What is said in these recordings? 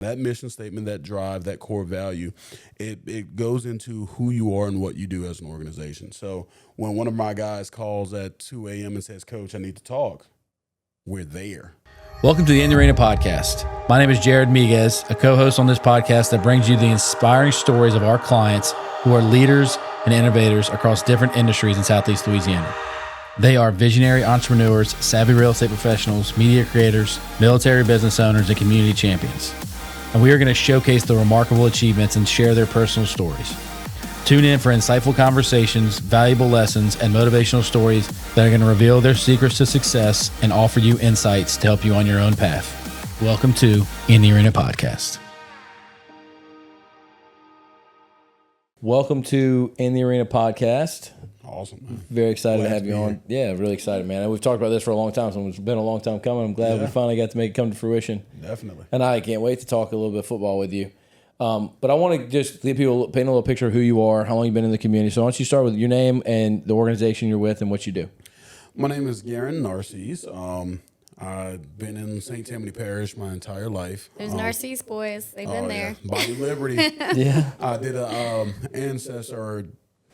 That mission statement, that drive, that core value, it goes into who you are and what you do as an organization. So when one of my guys calls at 2 a.m. and says, Coach, I need to talk, we're there. Welcome to the In the Arena podcast. My name is Gerrin Miguez, a co-host on this podcast that brings you the inspiring stories of our clients who are leaders and innovators across different industries in Southeast Louisiana. They are visionary entrepreneurs, savvy real estate professionals, media creators, military business owners, and community champions. And we are going to showcase the remarkable achievements and share their personal stories. Tune in for insightful conversations, valuable lessons, and motivational stories that are going to reveal their secrets to success and offer you insights to help you on your own path. Welcome to In the Arena podcast. Welcome to In the Arena podcast. Awesome, man. Very excited to have you on. Yeah, really excited, man. And we've talked about this for a long time, so it's been a long time coming. I'm glad we finally got to make it come to fruition. Definitely. And I can't wait to talk a little bit of football with you. But I want to just give people paint a little picture of who you are, how long you've been in the community. So why don't you start with your name and the organization you're with and what you do? My name is Gerrin Narcisse. I've been in St. Tammany Parish my entire life. There's Narcisse boys. They've been there. Yeah. Bayou Liberty. Yeah. I did a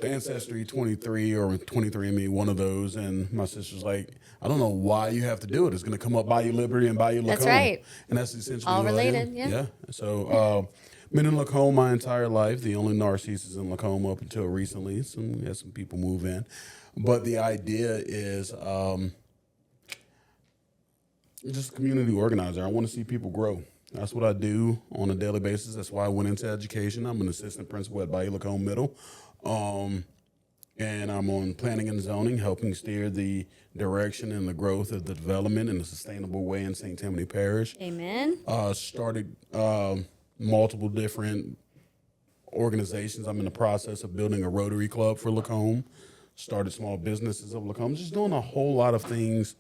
Ancestry 23 or 23andMe, one of those, and my sister's like, I don't know why you have to do it. It's going to come up Bayou Liberty and Bayou Lacombe. That's right. And that's essentially all who related. I am. Yeah. So been in Lacombe my entire life. The only Narcisse is in Lacombe up until recently. We had some people move in. But the idea is just a community organizer. I want to see people grow. That's what I do on a daily basis. That's why I went into education. I'm an assistant principal at Bayou Lacombe Middle. And I'm on planning and zoning, helping steer the direction and the growth of the development in a sustainable way in St. Tammany Parish. Amen. Started multiple different organizations. I'm in the process of building a Rotary Club for Lacombe. Started small businesses of Lacombe. Just doing a whole lot of things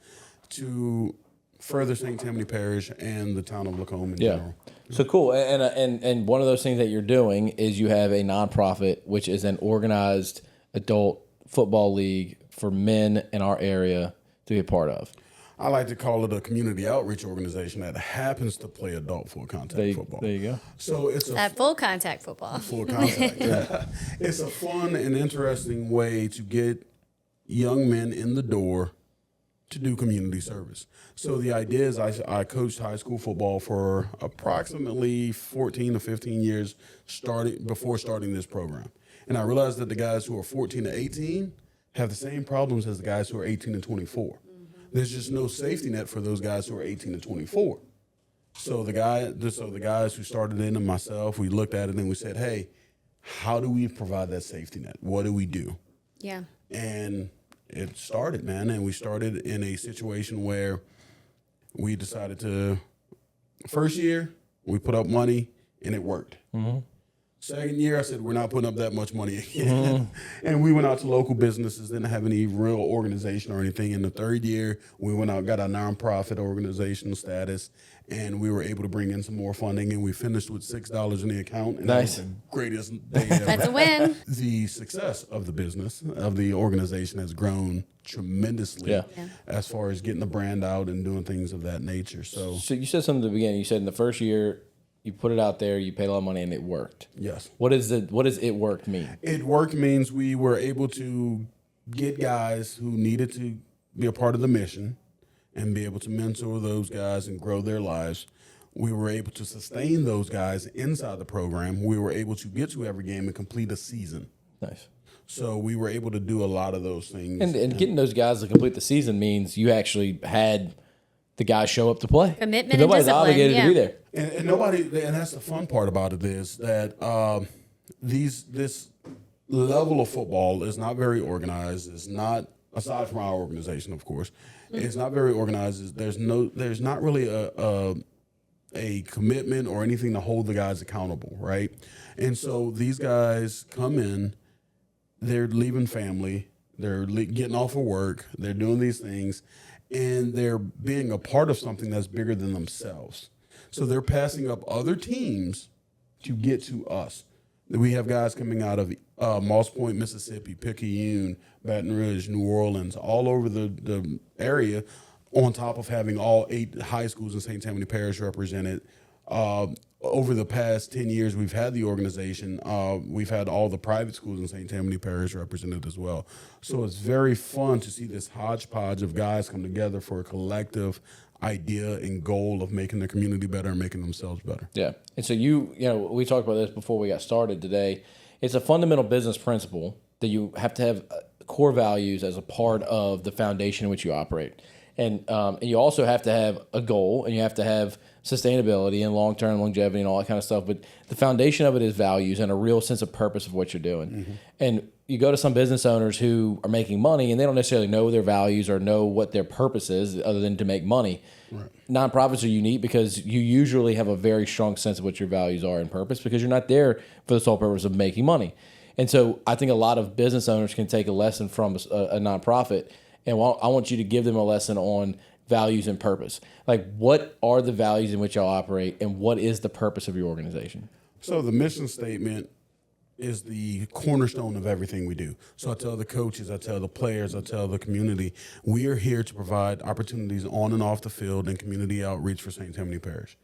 to further St. Tammany Parish and the town of Lacombe in general. So cool. And one of those things that you're doing is you have a nonprofit, which is an organized adult football league for men in our area to be a part of. I like to call it a community outreach organization that happens to play adult full contact football. There you go. So it's That full contact football. full contact. Yeah. It's a fun and interesting way to get young men in the door to do community service. So the idea is I coached high school football for approximately 14 to 15 years before starting this program. And I realized that the guys who are 14 to 18 have the same problems as the guys who are 18 to 24. Mm-hmm. There's just no safety net for those guys who are 18 to 24. So the guys who started it and myself, we looked at it and we said, hey, how do we provide that safety net? What do we do? Yeah. And it started, man, and we started in a situation where we decided to, first year, we put up money, and it worked. Mm-hmm. Second year, I said, we're not putting up that much money again. Mm-hmm. And we went out to local businesses, didn't have any real organization or anything. In the third year, we went out, got our nonprofit organizational status, and we were able to bring in some more funding, and we finished with $6 in the account. And nice. That was the greatest day ever. That's a win. The success of the business, of the organization, has grown tremendously as far as getting the brand out and doing things of that nature. So you said something at the beginning. You said in the first year, you put it out there, you paid a lot of money, and it worked. Yes. What does it worked mean? It worked means we were able to get guys who needed to be a part of the mission and be able to mentor those guys and grow their lives. We were able to sustain those guys inside the program. We were able to get to every game and complete a season. Nice. So we were able to do a lot of those things. And getting those guys to complete the season means you actually had the guys show up to play. Commitment and nobody's discipline, obligated to be there. And that's the fun part about it is that this level of football is not very organized. It's not, aside from our organization, of course, it's not very organized. There's not really a commitment or anything to hold the guys accountable, right? And so these guys come in, they're leaving family, they're getting off of work, they're doing these things, and they're being a part of something that's bigger than themselves. So they're passing up other teams to get to us. We have guys coming out of Moss Point, Mississippi, Picayune, Baton Rouge, New Orleans, all over the area, on top of having all 8 high schools in St. Tammany Parish represented, over the past 10 years we've had the organization, we've had all the private schools in St. Tammany Parish represented as well. So it's very fun to see this hodgepodge of guys come together for a collective idea and goal of making the community better and making themselves better. Yeah. And so we talked about this before we got started today. It's a fundamental business principle that you have to have core values as a part of the foundation in which you operate. And you also have to have a goal, and you have to have sustainability and long-term longevity and all that kind of stuff. But the foundation of it is values and a real sense of purpose of what you're doing. Mm-hmm. And you go to some business owners who are making money, and they don't necessarily know their values or know what their purpose is other than to make money. Right. Nonprofits are unique because you usually have a very strong sense of what your values are and purpose, because you're not there for the sole purpose of making money. And so I think a lot of business owners can take a lesson from a nonprofit, and I want you to give them a lesson on values and purpose. Like, what are the values in which y'all operate, and what is the purpose of your organization? So the mission statement is the cornerstone of everything we do. So I tell the coaches, I tell the players, I tell the community, we are here to provide opportunities on and off the field and community outreach for St. Tammany Parish.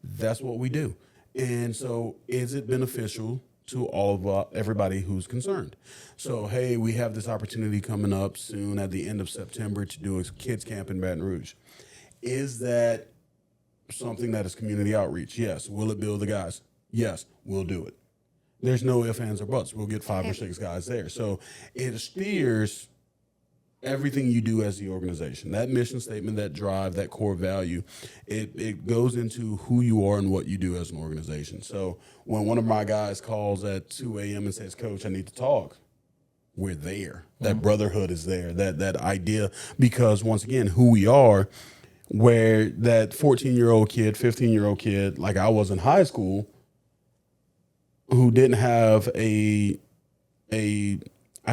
That's what we do. And so is it beneficial to all of everybody who's concerned? So, hey, we have this opportunity coming up soon at the end of September to do a kids camp in Baton Rouge. Is that something that is community outreach? Yes. Will it build the guys? Yes, we'll do it. There's no ifs, ands, or buts. We'll get 5 or 6 guys there. So it steers everything you do as the organization. That mission statement, that drive, that core value, it goes into who you are and what you do as an organization. So when one of my guys calls at 2 a.m. and says, Coach, I need to talk, we're there. That brotherhood is there, that idea, because once again, who we are, where that 14-year-old kid, 15-year-old kid, like I was in high school, who didn't have I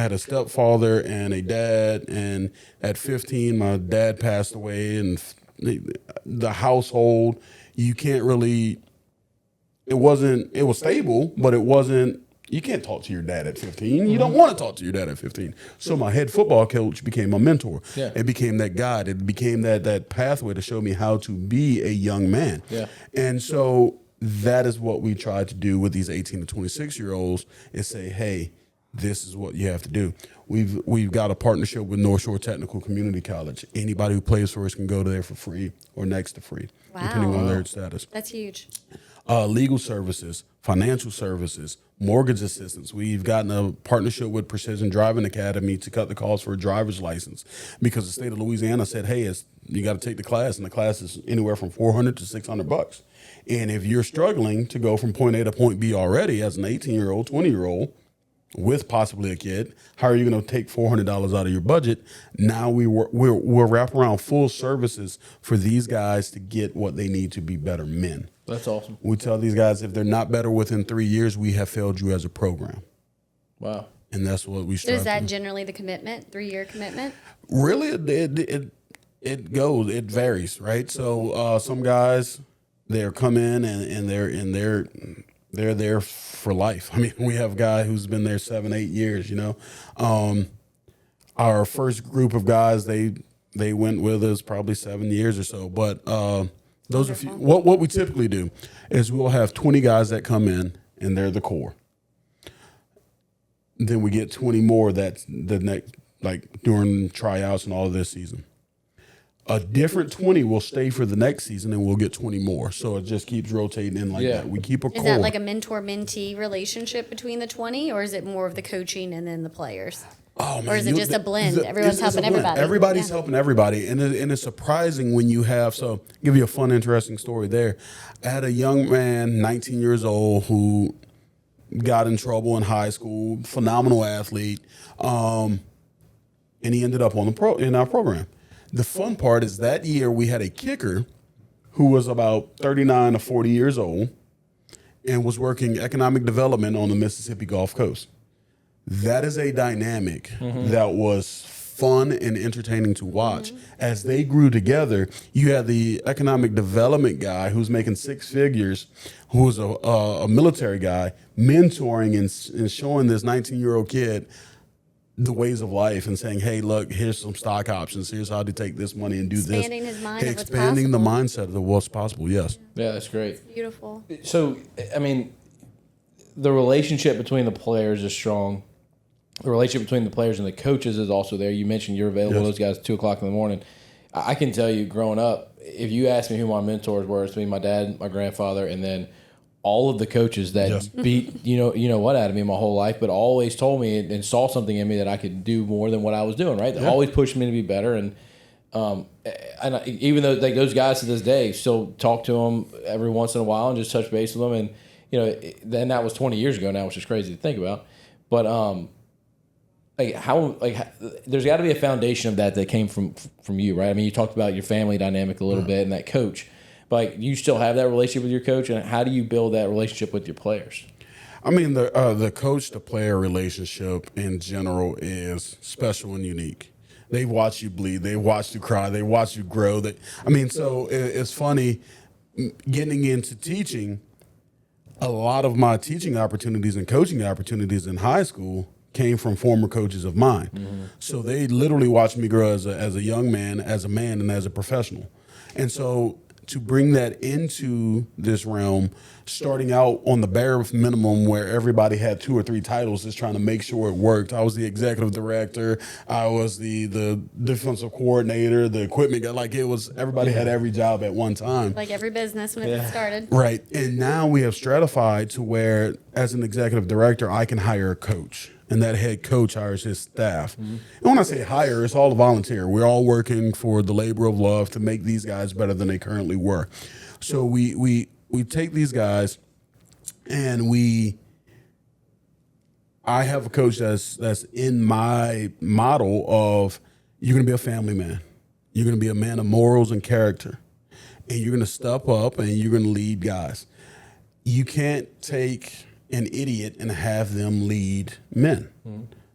had a stepfather and a dad, and at 15, my dad passed away, and the household, you can't really, it was stable, but it wasn't, you can't talk to your dad at 15. You don't want to talk to your dad at 15. So my head football coach became my mentor. Yeah. It became that guide. It became that pathway to show me how to be a young man. Yeah. And so that is what we try to do with these 18 to 26-year-olds, is say, hey, this is what you have to do. We've got a partnership with North Shore Technical Community College. Anybody who plays for us can go there for free or next to free, depending on their status. That's huge. Legal services, financial services, mortgage assistance. We've gotten a partnership with Precision Driving Academy to cut the cost for a driver's license, because the state of Louisiana said, hey, you got to take the class, and the class is anywhere from $400 to $600. And if you're struggling to go from point A to point B already as an 18-year-old, 20-year-old, with possibly a kid, how are you going to take $400 out of your budget? Now we'll wrap around full services for these guys to get what they need to be better men. That's awesome. We tell these guys, if they're not better within 3 years, we have failed you as a program. Wow. And that's what we strive So is that to. generally the commitment, 3-year commitment? Really, it varies, right? So some guys, they're come in and they're there for life. I mean, we have a guy who's been there 7-8 years, Our first group of guys, they went with us probably 7 years or so. But those are few. What we typically do is we'll have 20 guys that come in, and they're the core. Then we get 20 more that's the next, like during tryouts and all of this season. A different 20 will stay for the next season, and we'll get 20 more. So it just keeps rotating in like that. We keep a core. Is that like a mentor-mentee relationship between the 20, or is it more of the coaching and then the players? Oh, man, or is it just a blend? Everyone's helping everybody. Everybody's helping everybody. And it's surprising when you have, so give you a fun, interesting story there. I had a young man, 19 years old, who got in trouble in high school, phenomenal athlete, and he ended up in our program. The fun part is that year we had a kicker who was about 39 to 40 years old and was working economic development on the Mississippi Gulf Coast. That is a dynamic that was fun and entertaining to watch. As they grew together, you had the economic development guy who's making 6 figures, who was a military guy, mentoring and showing this 19-year-old kid the ways of life and saying, hey, look, here's some stock options. Here's how to take this money and do Expanding this. his mind of what's Expanding the possible. mindset of what's possible, yes. Yeah, that's great. Beautiful. So, I mean, the relationship between the players is strong. The relationship between the players and the coaches is also there. You mentioned you're available to those guys at 2 o'clock in the morning. I can tell you, growing up, if you ask me who my mentors were, it's me, my dad, my grandfather, and then all of the coaches that beat you know what out of me my whole life, but always told me and saw something in me that I could do more than what I was doing. Right? They always pushed me to be better, and even though like those guys to this day still talk to them every once in a while and just touch base with them, and then that was 20 years ago now, which is crazy to think about, but there's got to be a foundation of that came from you, right? I mean, you talked about your family dynamic a little bit and that coach, but you still have that relationship with your coach, and how do you build that relationship with your players? I mean, the coach to player relationship in general is special and unique. They watch you bleed, they watch you cry, they watch you grow. So it's funny getting into teaching. A lot of my teaching opportunities and coaching opportunities in high school came from former coaches of mine. Mm-hmm. So they literally watched me grow as a young man, as a man, and as a professional. And so to bring that into this realm, starting out on the bare minimum where everybody had 2 or 3 titles, just trying to make sure it worked. I was the executive director. I was the defensive coordinator, the equipment guy. Like, it was, everybody had every job at one time. Like every business when it started. Right. And now we have stratified to where, as an executive director, I can hire a coach, and that head coach hires his staff. Mm-hmm. And when I say hire, it's all volunteer. We're all working for the labor of love to make these guys better than they currently were. So we take these guys, and I have a coach that's in my model of, you're going to be a family man. You're going to be a man of morals and character, and you're going to step up and you're going to lead guys. You can't take an idiot and have them lead men,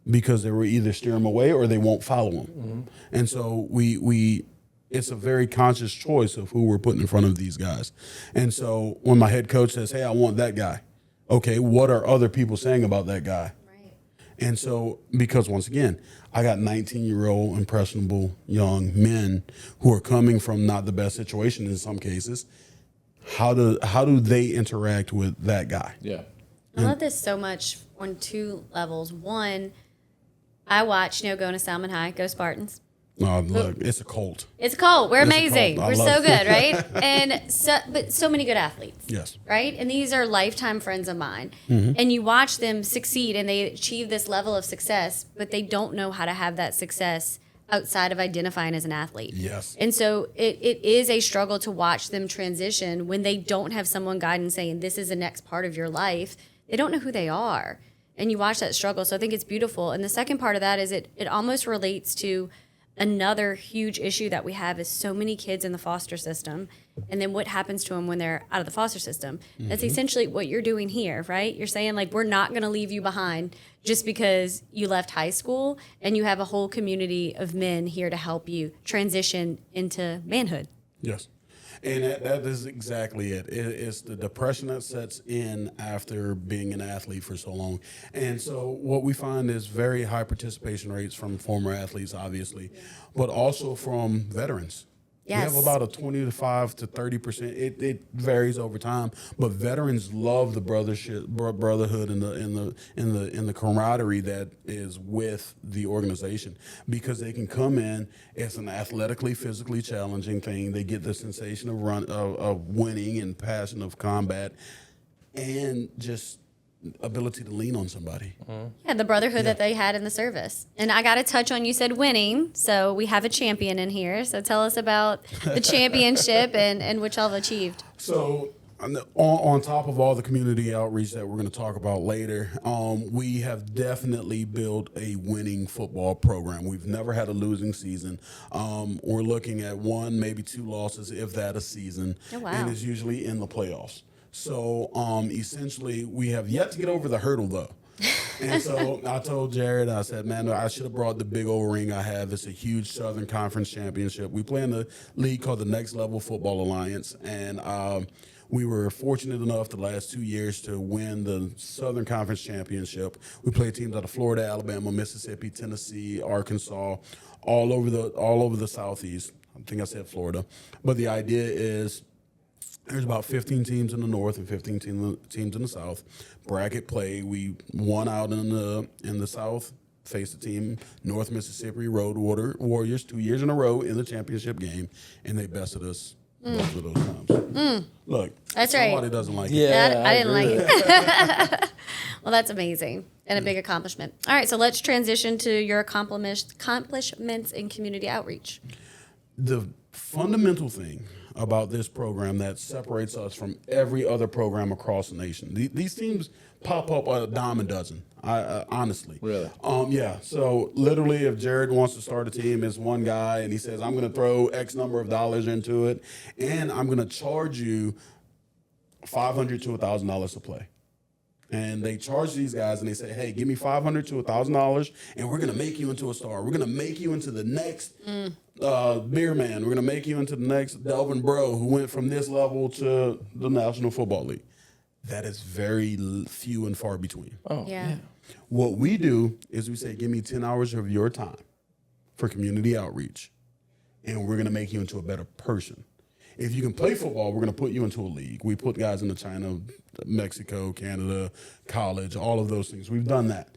because they will either steer them away or they won't follow them. Mm-hmm. And so it's a very conscious choice of who we're putting in front of these guys. And so when my head coach says, hey, I want that guy, okay, what are other people saying about that guy? Right. And so, because once again, I got 19-year-old impressionable young men who are coming from not the best situation in some cases. How do they interact with that guy? Yeah. I love this so much on 2 levels. One, I watch, going to Salmon High, go Spartans. No, look, it's a cult. It's a cult. We're amazing. We're so it. good, right? But so many good athletes. Yes. Right? And these are lifetime friends of mine. Mm-hmm. And you watch them succeed and they achieve this level of success, but they don't know how to have that success outside of identifying as an athlete. Yes. And so it is a struggle to watch them transition when they don't have someone guiding saying, this is the next part of your life. They don't know who they are. And you watch that struggle. So I think it's beautiful. And the second part of that is it almost relates to another huge issue that we have is so many kids in the foster system. And then what happens to them when they're out of the foster system? Mm-hmm. That's essentially what you're doing here, right? You're saying, like, we're not going to leave you behind just because you left high school, and you have a whole community of men here to help you transition into manhood. Yes. And that is exactly it. It's the depression that sets in after being an athlete for so long. And so what we find is very high participation rates from former athletes, obviously, but also from veterans. Yes. We have about a 25 to 30%. It varies over time, but veterans love the brotherhood, and the camaraderie that is with the organization, because they can come in. It's an athletically, physically challenging thing. They get the sensation of winning and passion of combat, and just ability to lean on somebody. Yeah, the brotherhood that they had in the service. And I got to touch on, you said winning, so we have a champion in here. So tell us about the championship and what y'all have achieved. So on top of all the community outreach that we're going to talk about later, we have definitely built a winning football program. We've never had a losing season. We're looking at 1, maybe 2 losses, if that, a season. Oh, wow. And it's usually in the playoffs. So essentially, we have yet to get over the hurdle, though. And so I told Jared, I said, man, I should have brought the big old ring I have. It's a huge Southern Conference championship. We play in a league called the Next Level Football Alliance. And We were fortunate enough the last 2 years to win the Southern Conference Championship. We played teams out of Florida, Alabama, Mississippi, Tennessee, Arkansas, all over the Southeast. I think I said Florida. But the idea is there's about 15 teams in the North and 15 teams in the South. Bracket play. We won out in the South. Faced the team North Mississippi Road Warriors 2 years in a row in the championship game, and they bested us both of those times. Look, That's right. somebody doesn't like it. Yeah, I didn't like it. Well, that's amazing and a big accomplishment. All right, so let's transition to your accomplishments in community outreach. The fundamental thing about this program that separates us from every other program across the nation. These teams pop up a dime a dozen. Honestly, Really? Yeah. So literally, if Jared wants to start a team, it's one guy, and he says, "I'm going to throw X number of dollars into it, and I'm going to charge you $500 to $1,000 to play." And they charge these guys, and they say, "Hey, give me $500 to $1,000, and we're going to make you into a star. We're going to make you into the next beer man. We're going to make you into the next Delvin Bro, who went from this level to the National Football League." That is very few and far between. Oh, Yeah. What we do is we say, "Give me 10 hours of your time for community outreach, and we're going to make you into a better person. If you can play football, we're going to put you into a league." We put guys into China, Mexico, Canada, college, all of those things. We've done that.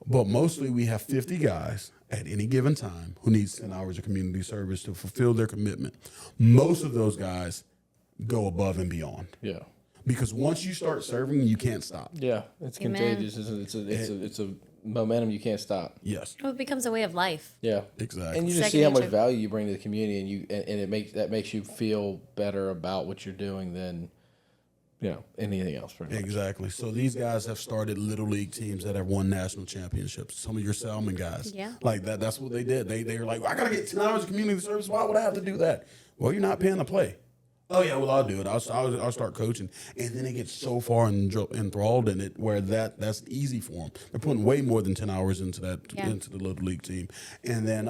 But mostly we have 50 guys at any given time who needs 10 hours of community service to fulfill their commitment. Most of those guys go above and beyond. Yeah. Because once you start serving, you can't stop. Yeah. It's Amen. contagious. It's a momentum you can't stop. Yes, Well, it becomes a way of life. Yeah. exactly. And you just Second see how much nature. value you bring to the community, and it makes you feel better about what you're doing than anything else. Pretty much. Exactly. So these guys have started little league teams that have won national championships. Some of your Salmon guys, Yeah. like that. That's what they did. They were like, "I gotta get 10 hours of community service. Why would I have to do that?" Well, you're not paying to play. Oh yeah, well I'll do it. I'll start coaching, and then they get so far enthralled in it where that's easy for them. They're putting way more than 10 hours into the little league team, and then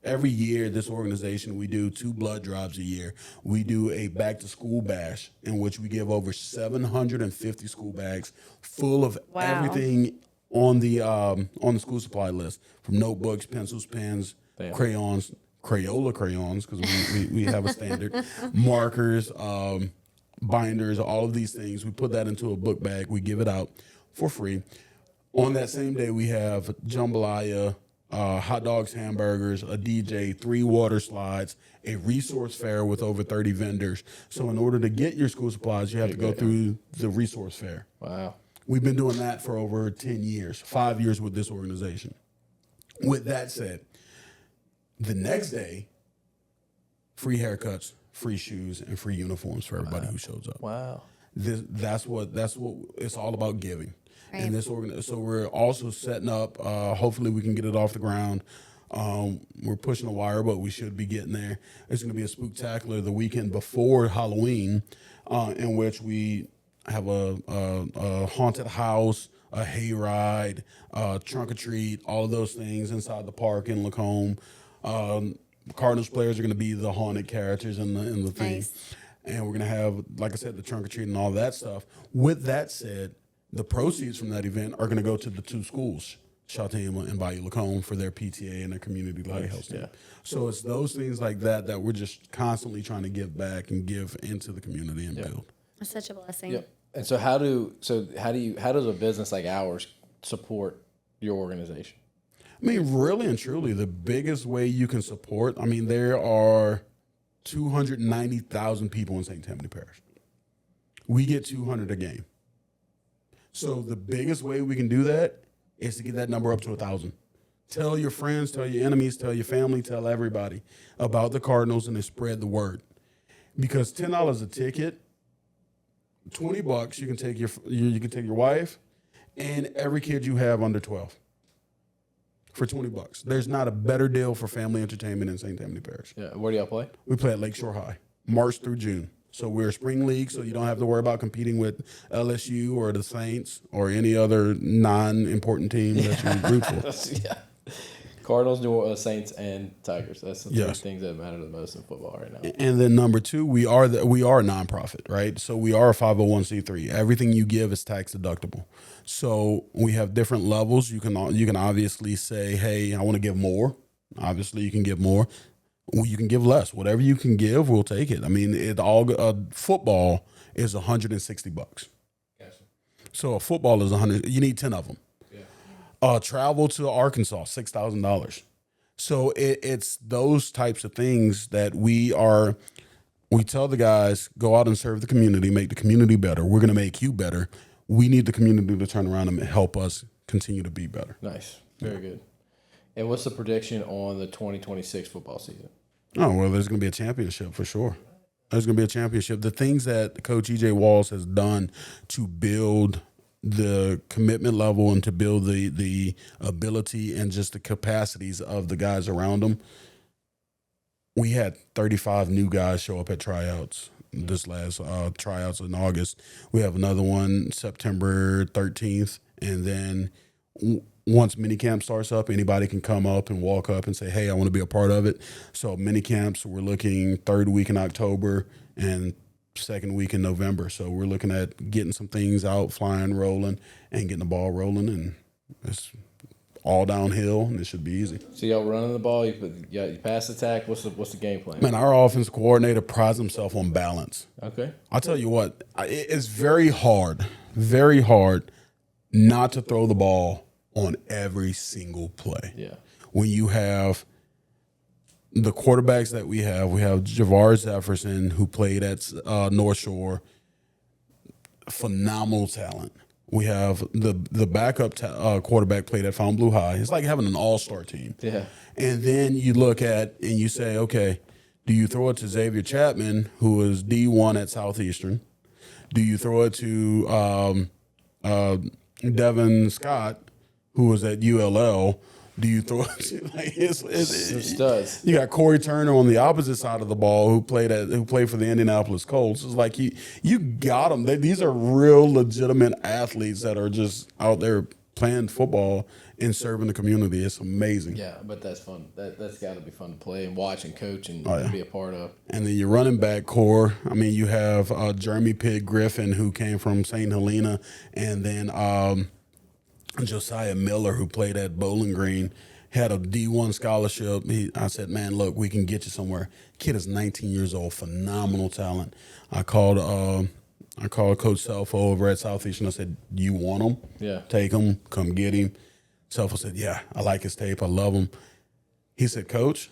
every year this organization we do 2 blood drives a year. We do a back to school bash in which we give over 750 school bags full of Wow. everything on the school supply list, from notebooks, pencils, pens, Damn. crayons. Crayola crayons, because we have a standard, markers, binders, all of these things. We put that into a book bag. We give it out for free. On that same day, we have jambalaya, hot dogs, hamburgers, a DJ, 3 water slides, a resource fair with over 30 vendors. So in order to get your school supplies, you have to go through the resource fair. Wow. We've been doing that for over 10 years, 5 years with this organization. With that said, the next day, free haircuts, free shoes, and free uniforms for everybody who shows up. Wow. That's what it's all about, giving. Right. And so we're also setting up. Hopefully, we can get it off the ground. We're pushing a wire, but we should be getting there. It's going to be a spooktacular the weekend before Halloween, in which we have a haunted house, a hayride, trunk or treat, all of those things inside the park in Lacombe. Cardinals players are going to be the haunted characters in the thing. Nice. And we're going to have, like I said, the trunk or treat and all that stuff. With that said, the proceeds from that event are going to go to the 2 schools, Chautama and Bayou Lacombe, for their PTA and their community lighthouse team. Yeah. So it's those things like that we're just constantly trying to give back and give into the community and build. It's such a blessing. Yep. And so how does a business like ours support your organization? I mean, really and truly, the biggest way you can support, there are 290,000 people in St. Tammany Parish. We get 200 a game. So the biggest way we can do that is to get that number up to 1,000. Tell your friends, tell your enemies, tell your family, tell everybody about the Cardinals, and then spread the word. Because $10 a ticket, $20, you can take your wife and every kid you have under 12. For $20. There's not a better deal for family entertainment in St. Tammany Parish. Yeah. Where do y'all play? We play at Lakeshore High, March through June. So we're a spring league, so you don't have to worry about competing with LSU or the Saints or any other non-important team that you root for. Yeah. Cardinals, Saints, and Tigers. That's the three Yes. things that matter the most in football right now. And then number two, we are a nonprofit, right? So we are a 501c3. Everything you give is tax deductible. So we have different levels. You can obviously say, hey, I want to give more. Obviously, you can give more. You can give less. Whatever you can give, we'll take it. I mean, football is $160. Gotcha. So a football is 100. You need 10 of them. Yeah. Travel to Arkansas, $6,000. So it's those types of things that we tell the guys, go out and serve the community, make the community better. We're going to make you better. We need the community to turn around and help us continue to be better. Nice. Very good. And what's the prediction on the 2026 football season? Oh, well, there's going to be a championship for sure. There's going to be a championship. The things that Coach E.J. Walls has done to build the commitment level and to build the ability and just the capacities of the guys around him. We had 35 new guys show up at tryouts this last tryouts in August. We have another one September 13th. And then once minicamp starts up, anybody can come up and walk up and say, hey, I want to be a part of it. So minicamps, we're looking third week in October and second week in November. So we're looking at getting some things out, flying, rolling, and getting the ball rolling. And it's all downhill, and it should be easy. So y'all running the ball, you pass attack. What's the game plan? Man, our offensive coordinator prides himself on balance. Okay. I'll tell you what, it's very hard not to throw the ball on every single play. Yeah. When you have the quarterbacks that we have Javar Jefferson, who played at North Shore, phenomenal talent. We have the backup quarterback played at Fontainebleau High. It's like having an all-star team. Yeah. And then you look at and you say, okay, do you throw it to Xavier Chapman, who was D1 at Southeastern? Do you throw it to Devin Scott, who was at ULL? Do you throw it like it's studs? You got Corey Turner on the opposite side of the ball who played for the Indianapolis Colts. It's like you got them. These are real legitimate athletes that are just out there playing football and serving the community. It's amazing. Yeah, but that's fun. That's got to be fun to play and watch and coach and be a part of. And then your running back core. I mean, you have Jeremy Pitt Griffin, who came from St. Helena, and then Josiah Miller, who played at Bowling Green, had a D1 scholarship. I said, man, look, we can get you somewhere. Kid is 19 years old, phenomenal talent. I called Coach Selfo over at Southeastern. I said, you want him? Yeah. Take him, come get him. Selfo said, yeah, I like his tape. I love him. He said, Coach,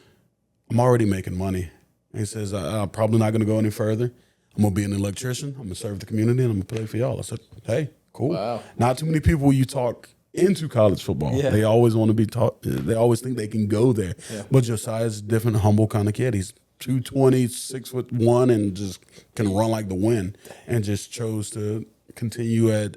I'm already making money. He says, I'm probably not going to go any further. I'm going to be an electrician. I'm going to serve the community, and I'm going to play for y'all. I said, hey, cool. Wow. Not too many people you talk into college football. Yeah. They always want to be taught. They always think they can go there. Yeah. But Josiah's a different, humble kind of kid. He's 220, 6'1", and just can run like the wind. And just chose to continue at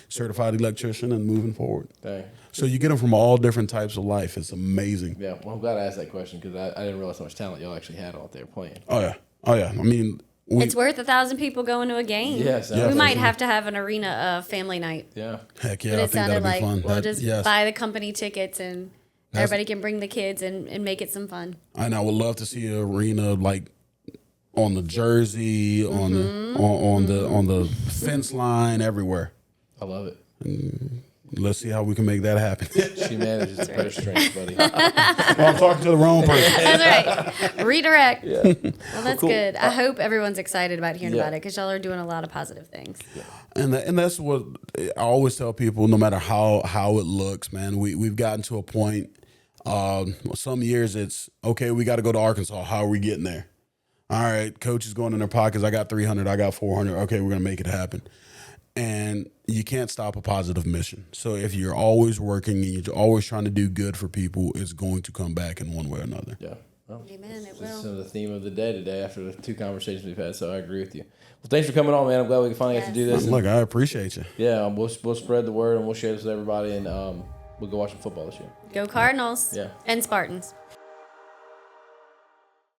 certified electrician and moving forward. Dang. So you get them from all different types of life. It's amazing. Yeah, well, I'm glad I asked that question because I didn't realize how much talent y'all actually had out there playing. Oh yeah. I mean, It's worth 1,000 people going to a game. Yes, we might have to have an arena family night. Yeah. heck yeah, But I it think sounded that'd be like fun. we'll just Yes. buy the company tickets and everybody can bring the kids and make it some fun. And I would love to see an arena like on the jersey, on the fence line, everywhere. I love it. Let's see how we can make that happen. She manages the purse strings, buddy. Well, I'm talking to the wrong person. That's right. Redirect. Yeah. Well, that's good. I hope everyone's excited about hearing Yeah. about it because y'all are doing a lot of positive things. And that's what I always tell people. No matter how it looks, man, we've gotten to a point. Some years it's okay. We got to go to Arkansas. How are we getting there? All right, coach is going in their pockets. I got 300. I got 400. Okay, we're gonna make it happen. And you can't stop a positive mission. So if you're always working and you're always trying to do good for people, it's going to come back in one way or another. Yeah. Well, Amen. It this will. is the theme of the day today after the two conversations we've had, so I agree with you. Well, thanks for coming on, man. I'm glad we finally got to do this. And, Look, I appreciate you. yeah, we'll spread the word and we'll share this with everybody, and we'll go watch some football this year. Go Cardinals. Yeah. And Spartans.